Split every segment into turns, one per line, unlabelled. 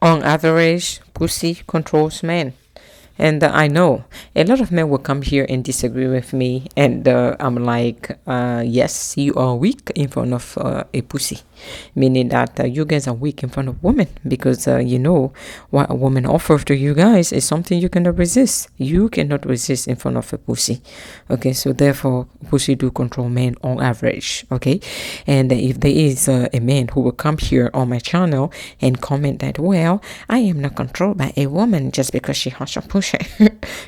On average, pussy controls men. And I know a lot of men will come here and disagree with me. And I'm like, yes, you are weak in front of a pussy. Meaning that you guys are weak in front of women because you know what a woman offers to you guys is something you cannot resist. You cannot resist in front of a pussy. Okay, so therefore, pussy do control men on average. Okay, and if there is a man who will come here on my channel and comment that, well, I am not controlled by a woman just because she has a pussy.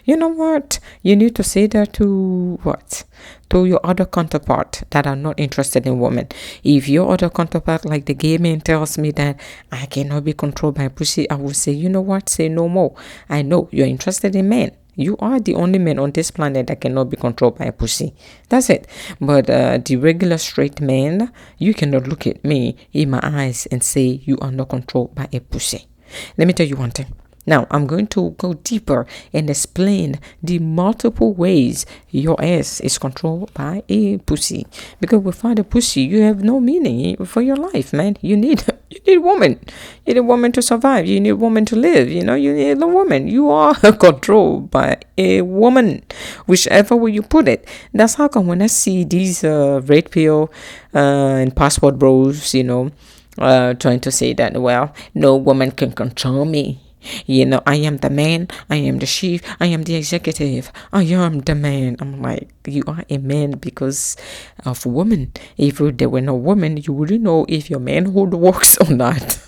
You know what? You need to say that to what? To your other counterpart that are not interested in women. If your other counterpart, like the gay man, tells me that I cannot be controlled by pussy, I will say, you know what? Say no more. I know you're interested in men. You are the only man on this planet that cannot be controlled by a pussy. That's it. But the regular straight man, you cannot look at me in my eyes and say you are not controlled by a pussy. Let me tell you one thing. Now, I'm going to go deeper and explain the multiple ways your ass is controlled by a pussy. Because without a pussy, you have no meaning for your life, man. You need woman. You need a woman to survive. You need a woman to live. You know, you need a woman. You are controlled by a woman, whichever way you put it. That's how come when I see these red pill and passport bros, you know, trying to say that, well, no woman can control me. You know, I am the man, I am the chief, I am the executive, I am the man. I'm like, you are a man because of woman. If there were no woman, you wouldn't know if your manhood works or not.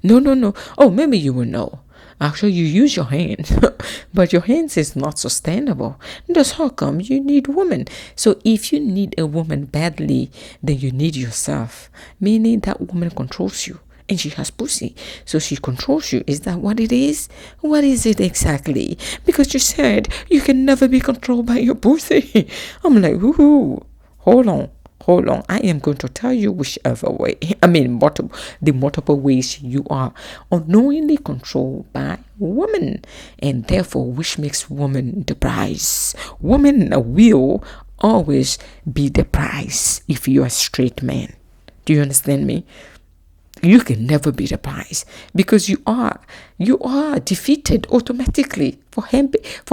No. Oh, maybe you will know. Actually, you use your hands, but your hands is not sustainable. That's how come you need woman. So if you need a woman badly, then you need yourself. Meaning that woman controls you. And she has pussy, so she controls you. Is that what it is? What is it exactly? Because you said you can never be controlled by your pussy. I'm like, woohoo. Hold on. I am going to tell you whichever way. I mean, the multiple ways you are unknowingly controlled by women, and therefore, which makes woman the prize. Woman will always be the prize if you are a straight man. Do you understand me? You can never be the prize because you are defeated automatically for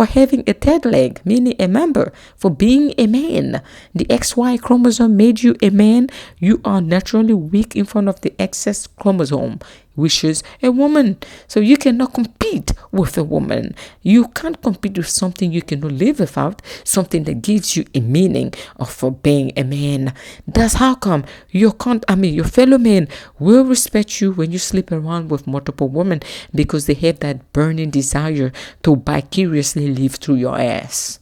having a third leg, meaning a member, for being a man. The XY chromosome made you a man. You are naturally weak in front of the XX chromosome, which is a woman. So you cannot compete with a woman. You can't compete with something you cannot live without, something that gives you a meaning of being a man. That's how come your fellow men will respect you when you sleep around with multiple women, because they have that burning desire to vicariously live through your ass.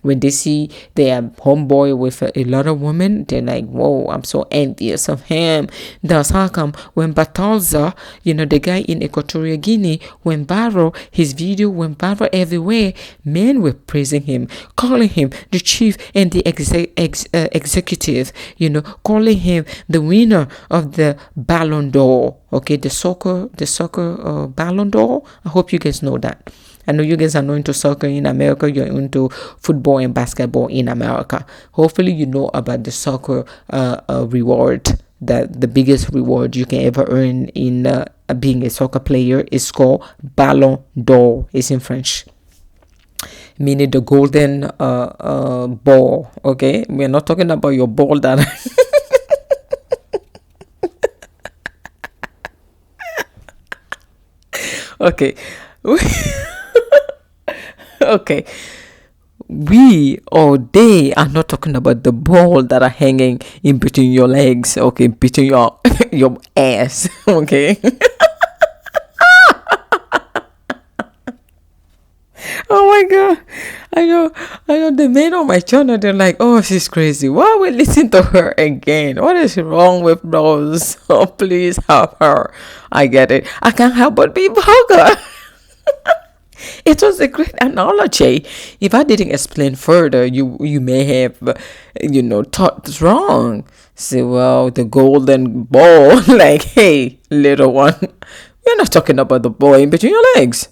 When they see their homeboy with a lot of women, they're like, whoa, I'm so envious of him. That's how come when Batalza, the guy in Equatorial Guinea, went viral, his video went viral everywhere, men were praising him, calling him the chief and the executive, calling him the winner of the Ballon d'Or. Okay, the soccer Ballon d'Or. I hope you guys know that. I know you guys are not into soccer in America. You're into football and basketball in America. Hopefully you know about the soccer reward. That the biggest reward you can ever earn in being a soccer player is called Ballon d'Or. It's in French, meaning the golden ball. Okay, we're not talking about your ball that okay. Okay, we or they are not talking about the ball that are hanging in between your legs, okay, between your your ass, okay. Oh my god, I know the men on my channel, they're like, oh, she's crazy, why we listen to her again? What is wrong with those? Oh, please help her. I get it, I can't help but be vulgar. It was a great analogy. If I didn't explain further, you may have, thought wrong. Say, well, the golden ball, like, hey, little one, we're not talking about the ball in between your legs.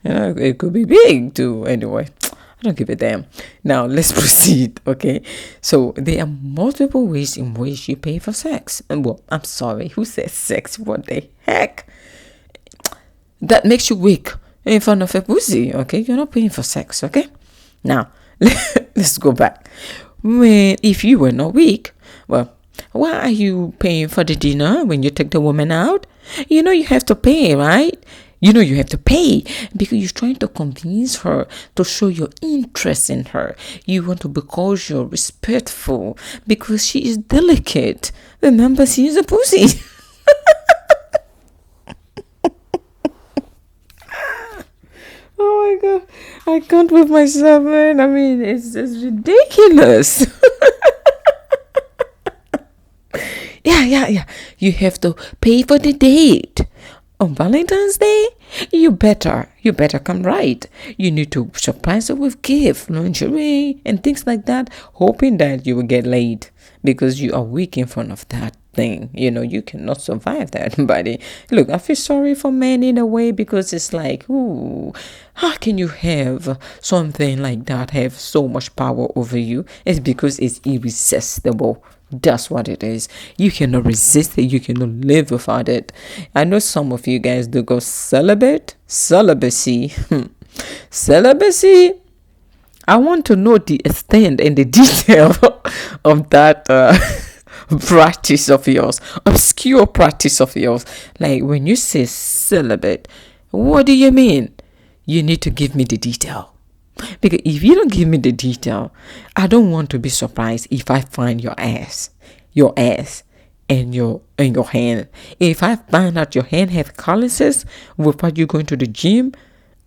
It could be big too. Anyway, I don't give a damn. Now, let's proceed, okay? So, there are multiple ways in which you pay for sex. And, well, I'm sorry, who says sex? What the heck? That makes you weak in front of a pussy, okay? You're not paying for sex, okay? Now, let's go back. If you were not weak, well, why are you paying for the dinner when you take the woman out? You know you have to pay, right? You know you have to pay because you're trying to convince her to show your interest in her. You want to because you're respectful because she is delicate. Remember, she is a pussy. Oh my god, I can't with myself, man. I mean, it's ridiculous. Yeah. You have to pay for the date. On Valentine's Day, you better come right. You need to surprise her with gift, lingerie, and things like that, hoping that you will get laid because you are weak in front of that thing. You know, you cannot survive that, buddy. Look, I feel sorry for men in a way because it's like, ooh, how can you have something like that have so much power over you? It's because it's irresistible. That's what it is. You cannot resist it. You cannot live without it. I know some of you guys do go celibacy. Celibacy. I want to know the extent and the detail of that practice of yours, obscure practice of yours. Like when you say celibate, what do you mean? You need to give me the detail. Because if you don't give me the detail, I don't want to be surprised if I find your ass and your hand. If I find out your hand have calluses without you going to the gym,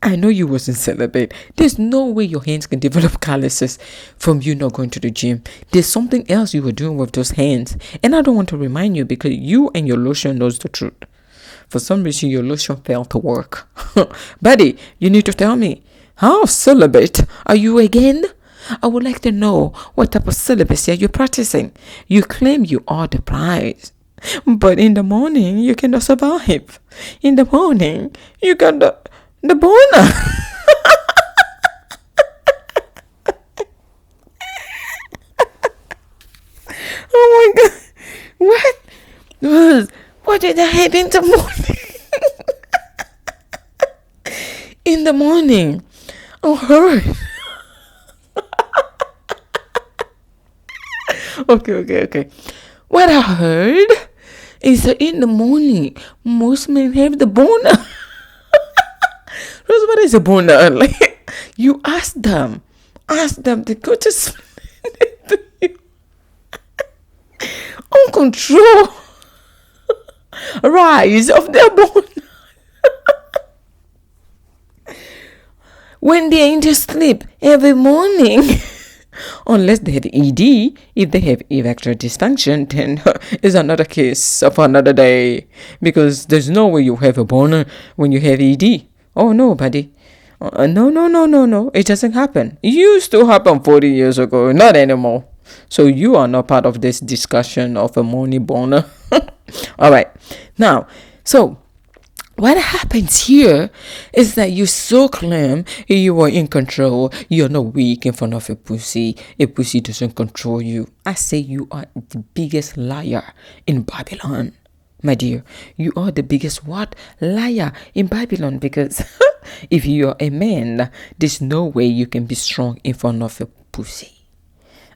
I know you wasn't celibate. There's no way your hands can develop calluses from you not going to the gym. There's something else you were doing with those hands. And I don't want to remind you because you and your lotion knows the truth. For some reason, your lotion failed to work. Buddy, you need to tell me. How celibate are you again? I would like to know what type of celibacy are you practicing. You claim you are the prize, but in the morning you cannot survive. In the morning you got the boner. Oh my god! What did I have in the morning? In the morning. Oh, hurt. Okay. What I heard is that in the morning, most men have the boner. What is a boner? Like, you ask them to go to sleep. Uncontrolled rise of their boner. When they ain't just sleep every morning. Unless they have ED, if they have erectile dysfunction, then it's another case of another day. Because there's no way you have a boner when you have ED. Oh no, buddy. No. It doesn't happen. It used to happen 40 years ago, not anymore. So you are not part of this discussion of a morning boner. All right. Now, so what happens here is that you so claim you are in control. You're not weak in front of a pussy. A pussy doesn't control you. I say you are the biggest liar in Babylon. My dear, you are the biggest what? Liar in Babylon. Because if you are a man, there's no way you can be strong in front of a pussy.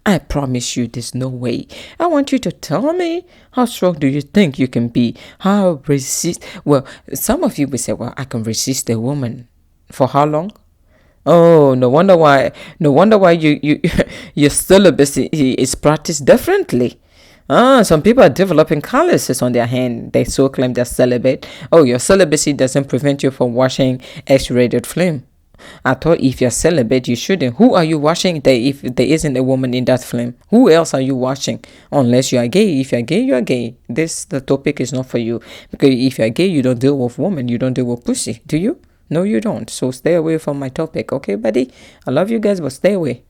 I promise you there's no way. I want you to tell me, how strong do you think you can be? How resist? Well, some of you will say, well, I can resist a woman. For how long? Oh, no wonder why you your celibacy is practiced differently. Some people are developing calluses on their hand. They so claim they're celibate. Oh, your celibacy doesn't prevent you from washing X-rated flame. I thought if you're celibate, you shouldn't. Who are you washing if there isn't a woman in that flame? Who else are you washing? Unless you are gay. If you're gay, you are gay. The topic is not for you. Because if you're gay, you don't deal with women. You don't deal with pussy. Do you? No, you don't. So stay away from my topic. Okay, buddy? I love you guys, but stay away.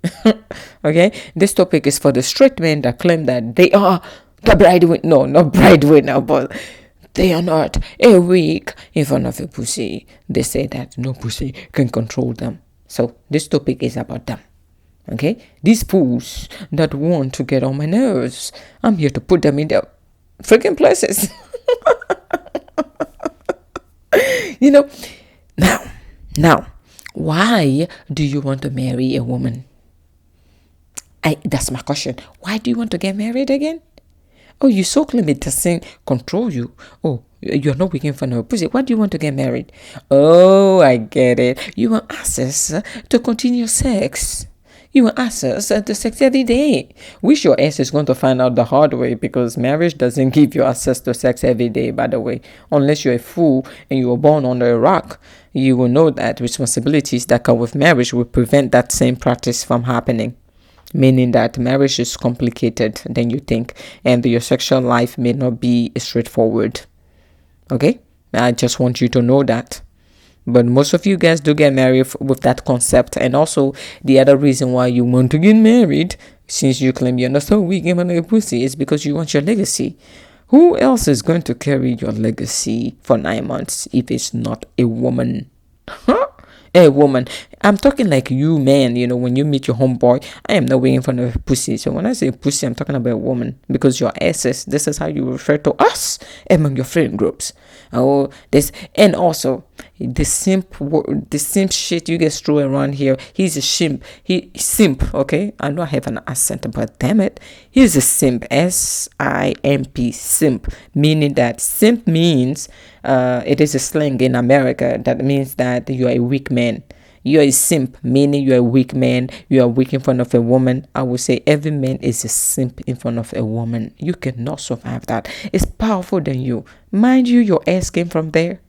Okay? This topic is for the straight men that claim that they are the breadwinner. No, not breadwinner, but they are not a weak in front of a pussy. They say that no pussy can control them. So this topic is about them. Okay? These fools that want to get on my nerves, I'm here to put them in their freaking places. you know, now, now, why do you want to marry a woman? That's my question. Why do you want to get married again? Oh, you so claim it doesn't control you. Oh, you're not waiting for no pussy. Why do you want to get married? Oh, I get it. You want access to continue sex. You want access to sex every day. Which your ass is going to find out the hard way, because marriage doesn't give you access to sex every day, by the way. Unless you're a fool and you were born under a rock, you will know that responsibilities that come with marriage will prevent that same practice from happening. Meaning that marriage is complicated than you think, and your sexual life may not be straightforward. Okay? I just want you to know that. But most of you guys do get married with that concept. And also, the other reason why you want to get married, since you claim you're not so weak in a pussy, is because you want your legacy. Who else is going to carry your legacy for 9 months if it's not a woman? Huh? A woman. I'm talking like you, man. When you meet your homeboy, I am not waiting for no pussy. So when I say pussy, I'm talking about a woman, because your asses. This is how you refer to us among your friend groups. Oh, this. And also the simp shit you guys throw around here. He's a simp. Simp. Okay, I know I have an accent, but damn it, he's a simp. SIMP. Simp, meaning that simp means it is a slang in America that means that you are a weak man. You are a simp, meaning you are a weak man. You are weak in front of a woman. I would say every man is a simp in front of a woman. You cannot survive that. It's powerful than you. Mind you, your ass came from there.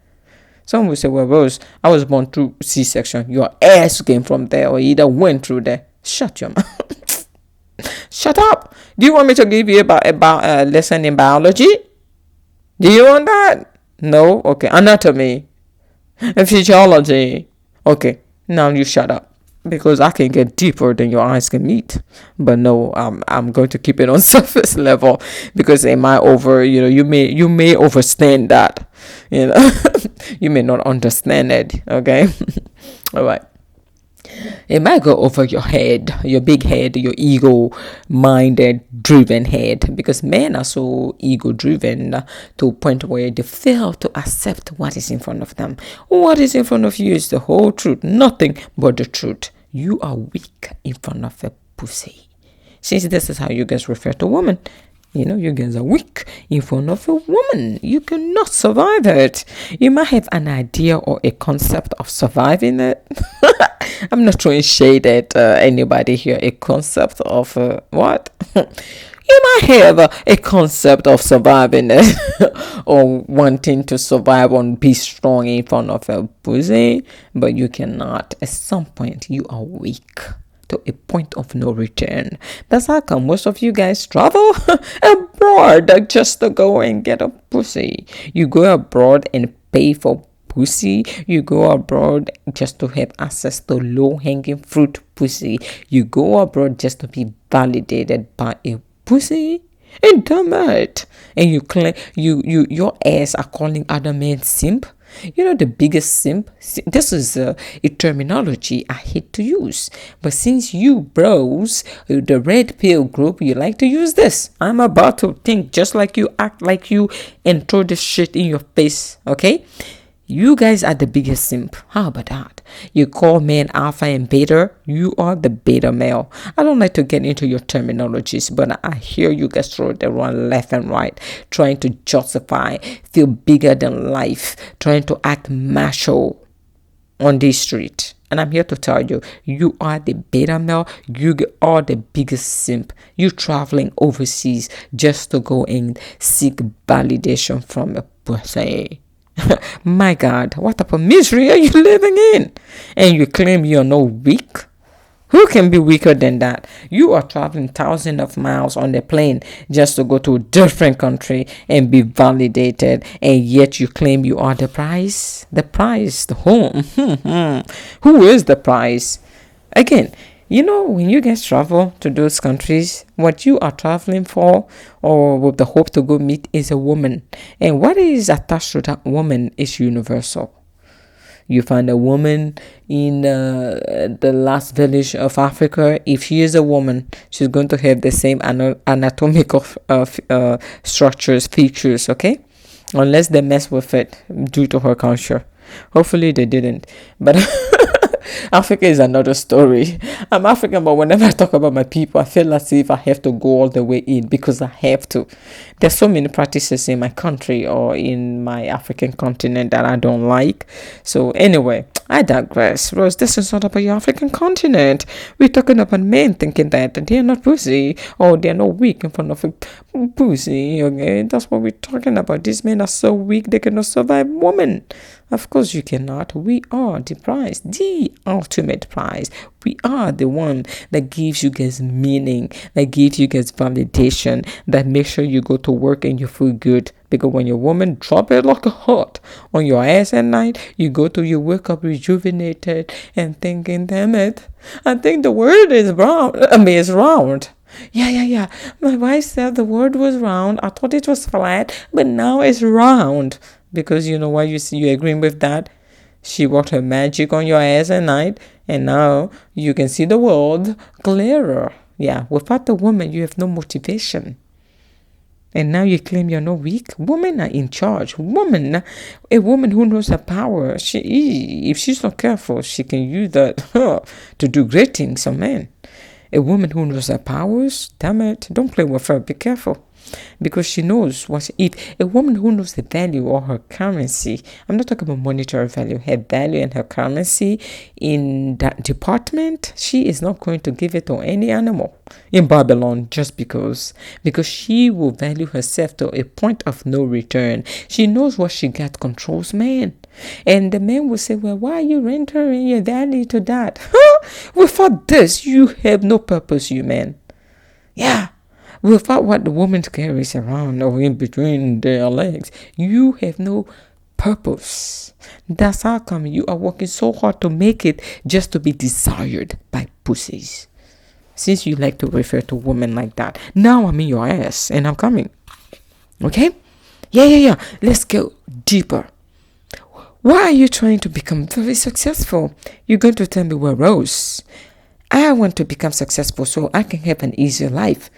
Some will say, well, Rose, I was born through C-section. Your ass came from there, or either went through there. Shut your mouth. Shut up. Do you want me to give you about a lesson in biology? Do you want that? No? Okay. Anatomy. Physiology. Okay. Now you shut up, because I can get deeper than your eyes can meet. But no, I'm going to keep it on surface level, because am I over? You may overstand that. You may not understand it. Okay. All right. It might go over your head, your big head, your ego-minded, driven head, because men are so ego-driven to a point where they fail to accept what is in front of them. What is in front of you is the whole truth, nothing but the truth. You are weak in front of a pussy. Since this is how you guys refer to women, you guys are weak in front of a woman. You cannot survive it. You might have an idea or a concept of surviving it. I'm not throwing shade at anybody here. A concept of what? You might have a concept of surviving it or wanting to survive and be strong in front of a pussy, but you cannot. At some point, you are weak to a point of no return. That's how come most of you guys travel abroad just to go and get a pussy. You go abroad and pay for pussy. You go abroad just to have access to low-hanging fruit pussy. You go abroad just to be validated by a pussy. And damn it. And you claim your ass are calling other men simp. The biggest simp, this is a terminology I hate to use, but since you bros, the red pill group, you like to use this, I'm about to think just like you, act like you, and throw this shit in your face. Okay, you guys are the biggest simp. How about that? You call men alpha and beta. You are the beta male. I don't like to get into your terminologies, but I hear you guys throw it around left and right, trying to justify, feel bigger than life, trying to act macho on this street. And I'm here to tell you, you are the beta male. You are the biggest simp. You traveling overseas just to go and seek validation from a pussy. My God, what type of misery are you living in? And you claim you're no weak? Who can be weaker than that? You are traveling thousands of miles on the plane just to go to a different country and be validated, and yet you claim you are the prize? The prize? Whom? Who is the prize? Again, when you guys travel to those countries, what you are traveling for or with the hope to go meet is a woman. And what is attached to that woman is universal. You find a woman in the last village of Africa. If she is a woman, she's going to have the same anatomical structures, features, okay? unless they mess with it due to her culture. Hopefully they didn't. But Africa is another story. I'm African, but whenever I talk about my people, I feel as if I have to go all the way in because I have to. There's so many practices in my country or in my African continent that I don't like. So anyway, I digress. Rose, this is not about your African continent. We're talking about men thinking that they're not pussy or they're not weak in front of a pussy. Okay, that's what we're talking about. These men are so weak they cannot survive women. Of course you cannot. We are the prize, the ultimate prize. We are the one that gives you guys meaning, that gives you guys validation, that makes sure you go to work and you feel good. Because when your woman drop it like a hot on your ass at night, you wake up rejuvenated and thinking, damn it, I think the word is round. It's round. Yeah. My wife said the word was round. I thought it was flat, but now it's round. Because you know why you agreeing with that? She worked her magic on your ass at night, and now you can see the world clearer. Yeah, without the woman, you have no motivation. And now you claim you're not weak. Women are in charge. A woman who knows her power, if she's not careful, she can use that to do great things on men. A woman who knows her powers, damn it, don't play with her. Be careful. Because she knows if a woman who knows the value or her currency, I'm not talking about monetary value, her value and her currency in that department, she is not going to give it to any animal in Babylon just because she will value herself to a point of no return. She knows what she got controls man. And the man will say, well, why are you rendering your value to that? Without this, you have no purpose, you man. Yeah. Without what the woman carries around or in between their legs, you have no purpose. That's how come you are working so hard to make it just to be desired by pussies. Since you like to refer to women like that, now I'm in your ass and I'm coming. Okay? Yeah. Let's go deeper. Why are you trying to become very successful? You're going to tell me, well, Rose, I want to become successful so I can have an easier life.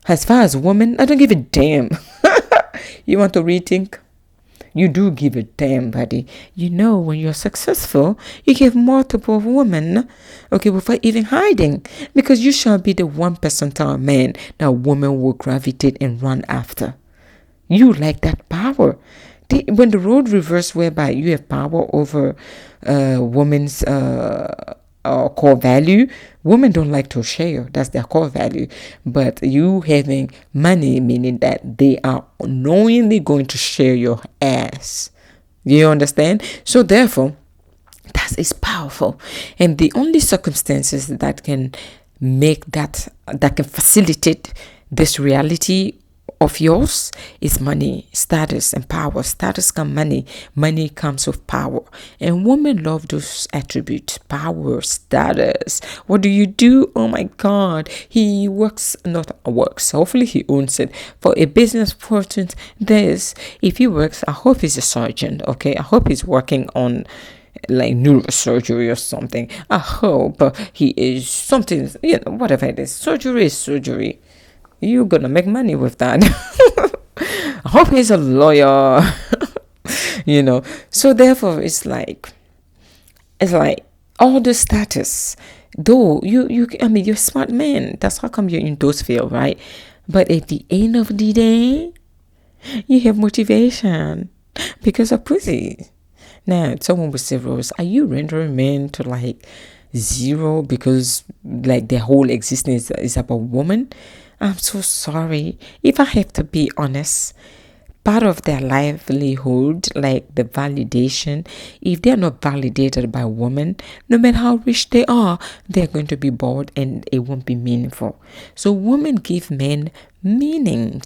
As far as women, I don't give a damn. You want to rethink? You do give a damn, buddy. You know, when you're successful, you give multiple women, okay, without even hiding. Because you shall be the 1% man that women will gravitate and run after. You like that power. When the road reverse whereby you have power over women's core value, women don't like to share. That's their core value. But you having money, meaning that they are knowingly going to share your ass. You understand? So therefore, that is powerful. And the only circumstances that can can facilitate this reality of yours is money, status, and power. Status comes money. Money comes with power. And women love those attributes. Power, status. What do you do? Oh my God. He works. Hopefully he owns it. For a business person, if he works, I hope he's a surgeon. Okay. I hope he's working on like neurosurgery or something. I hope he is something, whatever it is. Surgery is surgery. You're gonna make money with that. I hope he's a lawyer. So therefore it's like all the status, though you're a smart man. That's how come you're in those fields, right? But at the end of the day, you have motivation because of pussy. Now someone will say, Rose, are you rendering men to like zero because like their whole existence is about woman? I'm so sorry. If I have to be honest, part of their livelihood, like the validation, if they're not validated by women, no matter how rich they are, they're going to be bored and it won't be meaningful. So women give men meaning.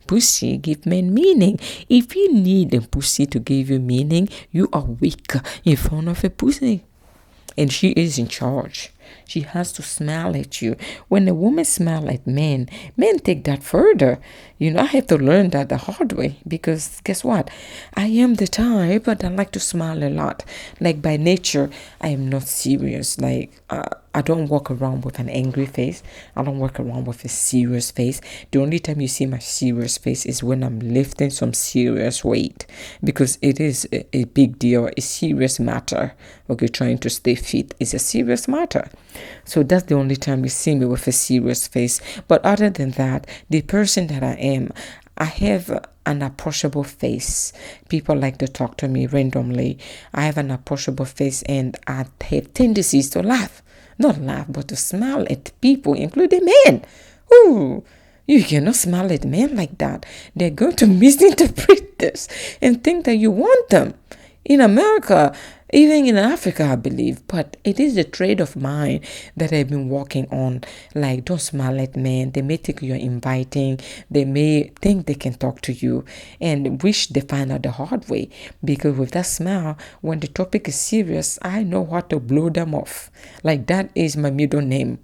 Pussy give men meaning. If you need a pussy to give you meaning, you are weak in front of a pussy. And she is in charge. She has to smile at you. When a woman smile at men, men take that further. I have to learn that the hard way, because guess what? I am the type that I like to smile a lot. Like by nature, I am not serious. Like I don't walk around with an angry face. I don't walk around with a serious face. The only time you see my serious face is when I'm lifting some serious weight, because it is a big deal, a serious matter. Okay, trying to stay fit is a serious matter. So that's the only time you see me with a serious face. But other than that, the person that I am, I have an approachable face. People like to talk to me randomly. I have an approachable face, and I have tendencies to laugh. Not laugh, but to smile at people, including men. Ooh, you cannot smile at men like that. They're going to misinterpret this and think that you want them. In America, even in Africa, I believe, but it is a trait of mine that I've been working on. Like, don't smile at men. They may think you're inviting. They may think they can talk to you, and wish they find out the hard way. Because with that smile, when the topic is serious, I know how to blow them off. Like, that is my middle name.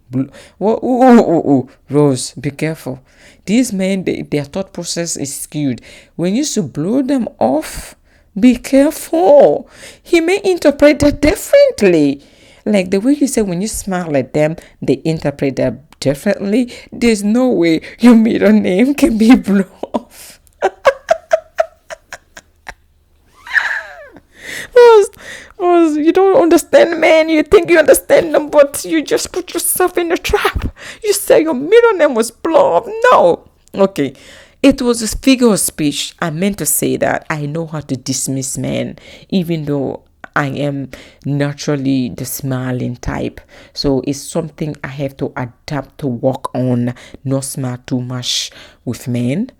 Rose, be careful. These men, their thought process is skewed. When you should blow them off, be careful. He may interpret that differently. Like the way you say when you smile at them, they interpret that differently. There's no way your middle name can be blown off. Rose, you don't understand men. You think you understand them, but you just put yourself in a trap. You say your middle name was blown off. No. Okay. It was a figure of speech. I meant to say that I know how to dismiss men, even though I am naturally the smiling type. So it's something I have to adapt to work on, not smile too much with men,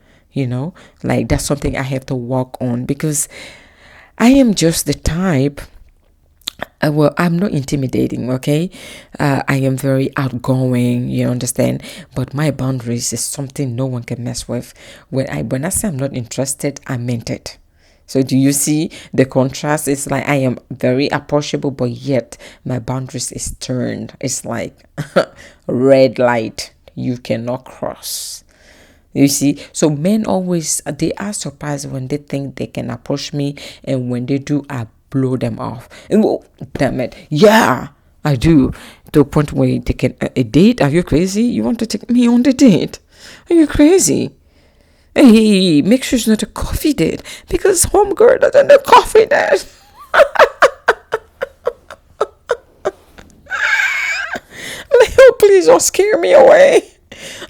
like that's something I have to work on, because I am just the type. Well, I'm not intimidating, okay? I am very outgoing, you understand? But my boundaries is something no one can mess with. When I say I'm not interested, I meant it. So do you see the contrast? It's like I am very approachable, but yet my boundaries is turned. It's like red light. You cannot cross. You see, so men always, they are surprised when they think they can approach me, and when they do, I blow them off. And oh, damn it, yeah, I do. To a point where they can, a date? Are you crazy? You want to take me on the date? Are you crazy? Hey, make sure it's not a coffee date, because homegirl doesn't do coffee date. Like, oh, please don't scare me away.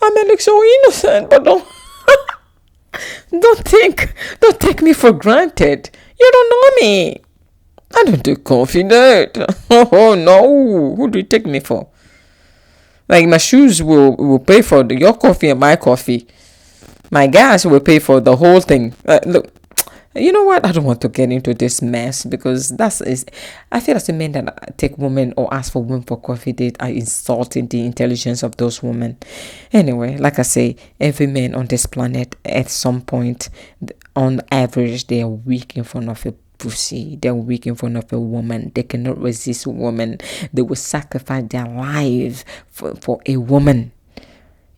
I may look so innocent, but don't take me for granted. You don't know me. I don't do coffee date. Oh no, who do you take me for? Like my shoes will pay for your coffee and my coffee. My gas will pay for the whole thing. Look, you know what? I don't want to get into this mess, because I feel as the men that take women or ask for women for coffee date are insulting the intelligence of those women. Anyway, like I say, every man on this planet at some point, on average, they are weak in front of a pussy. They're weak in front of a woman. They cannot resist a woman. They will sacrifice their life for a woman.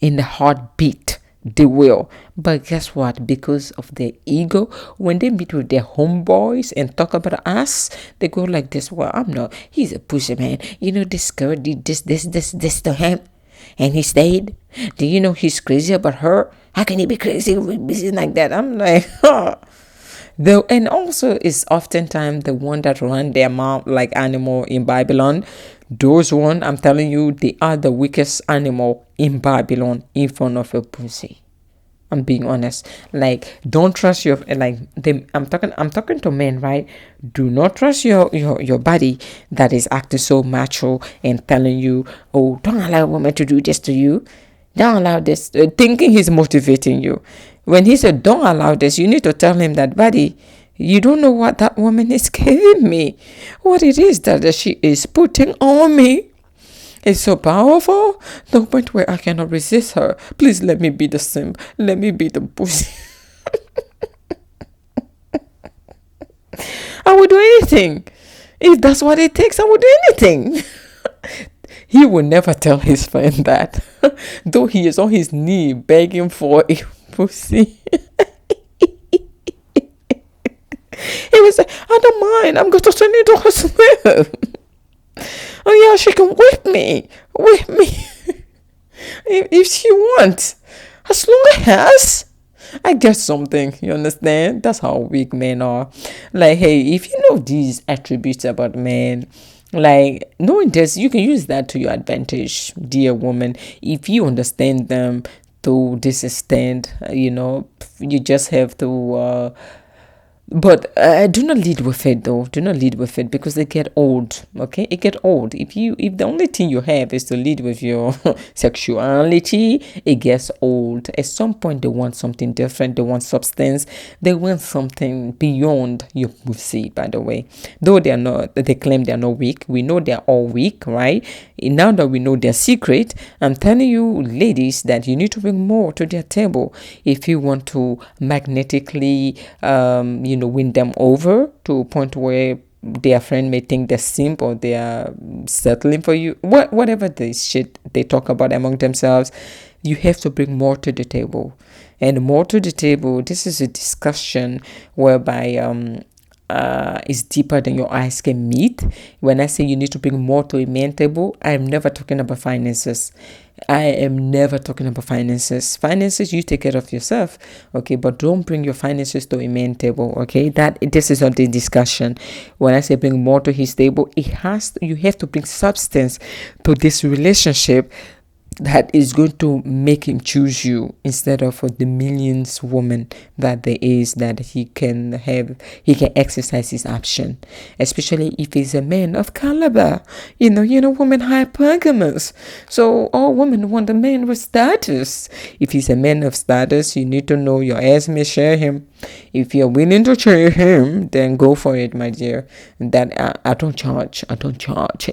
In the heartbeat, they will. But guess what? Because of their ego, when they meet with their homeboys and talk about us, they go like this. Well, I'm not. He's a pussy man. This girl did this to him, and he stayed. Do you know he's crazy about her? How can he be crazy like that? I'm like, huh. Though, and also is oftentimes the one that run their mouth like animal in Babylon. Those one, I'm telling you, they are the weakest animal in Babylon in front of a pussy. I'm being honest. Like, don't trust your I'm talking to men, right? Do not trust your body that is acting so macho and telling you, oh, don't allow a woman to do this to you. Don't allow this, thinking he's motivating you. When he said, don't allow this, you need to tell him that, buddy, you don't know what that woman is giving me. What it is that she is putting on me. It's so powerful, the point where I cannot resist her. Please let me be the simp. Let me be the pussy. I would do anything. If that's what it takes, I would do anything. He will never tell his friend that, though he is on his knee begging for a pussy. He was like, I don't mind. I'm going to turn it to her slip. Oh yeah, she can whip me. Whip me. if she wants. As long as I get something, you understand? That's how weak men are. Like, hey, if you know these attributes about men, like knowing this, you can use that to your advantage, dear woman. If you understand them to this extent, you just have to but do not lead with it though. Do not lead with it because they get old. Okay, it get old. If the only thing you have is to lead with your sexuality, it gets old. At some point, they want something different. They want substance. They want something beyond your pussy. By the way, though they claim they are not weak. We know they are all weak, right? Now that we know their secret, I'm telling you, ladies, that you need to bring more to their table if you want to magnetically, win them over to a point where their friend may think they're simp or they are settling for you. Whatever the shit they talk about among themselves, you have to bring more to the table. And more to the table, this is a discussion whereby is deeper than your eyes can meet. When I say you need to bring more to a man table, I am never talking about finances. I am never talking about finances. Finances, you take care of yourself, okay? But don't bring your finances to a man table, okay? This is not the discussion. When I say bring more to his table, you have to bring substance to this relationship that is going to make him choose you instead of for the millions woman that there is that he can exercise his option, especially if he's a man of caliber. Women hypergamous, so all women want a man with status. If he's a man of status, you need to know your ass may share him. If you're willing to share him, then go for it, my dear. That I don't charge.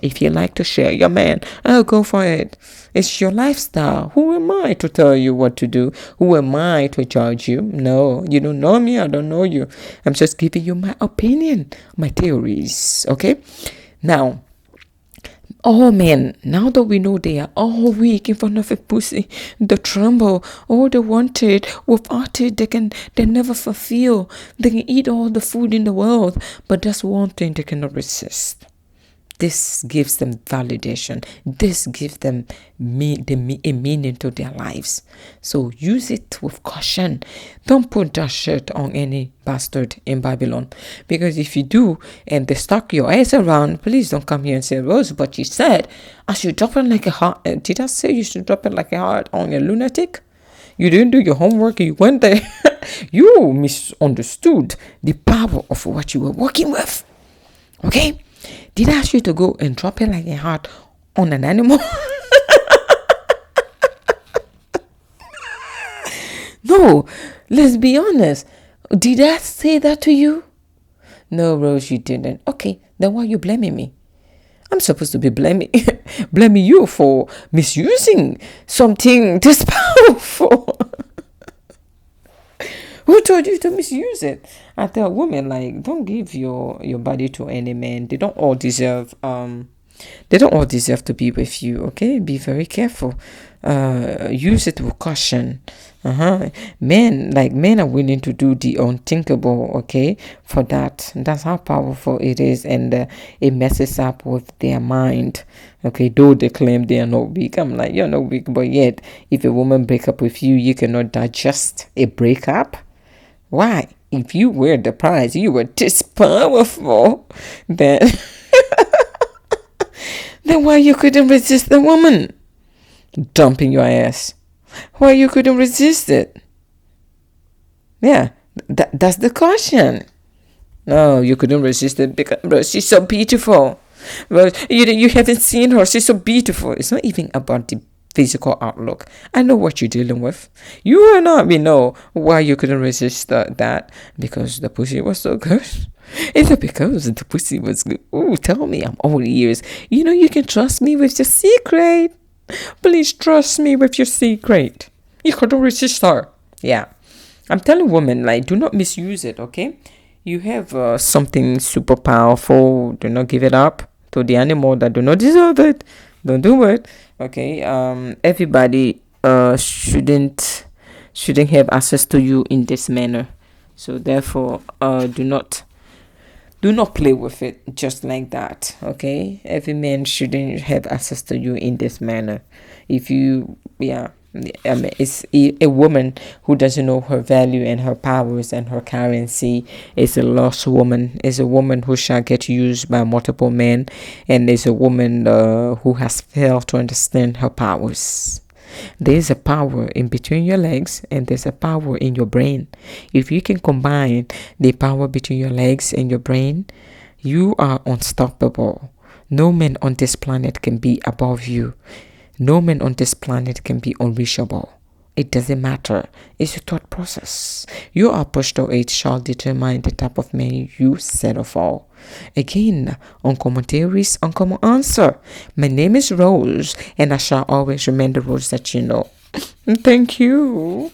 If you like to share your man, I'll go for it. It's your lifestyle. Who am I to tell you what to do? Who am I to judge you? No, you don't know me. I don't know you. I'm just giving you my opinion, my theories. Okay? Now, all men, now that we know they are all weak in front of a pussy, they tremble, all they wanted, without it, they never fulfill. They can eat all the food in the world, but that's one thing they cannot resist. This gives them validation. This gives them a meaning to their lives. So use it with caution. Don't put that shit on any bastard in Babylon. Because if you do, and they stuck your ass around, please don't come here and say, Rose, but you said I should drop it like a heart. Did I say you should drop it like a heart on a lunatic? You didn't do your homework. You went there. You misunderstood the power of what you were working with. Okay? Did I ask you to go and drop it like a heart on an animal? No, let's be honest. Did I say that to you? No, Rose, you didn't. Okay, then why are you blaming me? I'm supposed to be blaming you for misusing something this powerful. Who told you to misuse it? I tell women, like, don't give your body to any man. They don't all deserve to be with you. Okay, be very careful. Use it with caution. Men are willing to do the unthinkable. Okay, for that. That's how powerful it is, and it messes up with their mind. Okay, though they claim they are not weak, I'm like, you're not weak, but yet, if a woman break up with you, you cannot digest a breakup. Why? If you were the prize, you were this powerful, then why you couldn't resist the woman dumping your ass? Why you couldn't resist it? Yeah, that's the question. No, you couldn't resist it because she's so beautiful. Well, you haven't seen her. She's so beautiful. It's not even about the physical outlook. I know what you're dealing with. You and I, we know why you couldn't resist that. Because the pussy was so good. It's not because the pussy was good. Ooh, tell me, I'm all ears. You can trust me with your secret. Please trust me with your secret. You couldn't resist her. Yeah. I'm telling women, like, do not misuse it, okay? You have something super powerful. Do not give it up to the animal that do not deserve it. Don't do it. Okay. Everybody shouldn't have access to you in this manner. So therefore, do not play with it just like that. Okay, every man shouldn't have access to you in this manner. If you, yeah, I mean, it's a woman who doesn't know her value and her powers and her currency is a lost woman, is a woman who shall get used by multiple men, and is a woman who has failed to understand her powers. There's a power in between your legs and there's a power in your brain. If you can combine the power between your legs and your brain, you are unstoppable. No man on this planet can be above you. No man on this planet can be unreachable. It doesn't matter. It's a thought process. Your approach to it shall determine the type of man you settle for. Again, uncommon theories, uncommon answer. My name is Rose, and I shall always remain the Rose that you know. Thank you.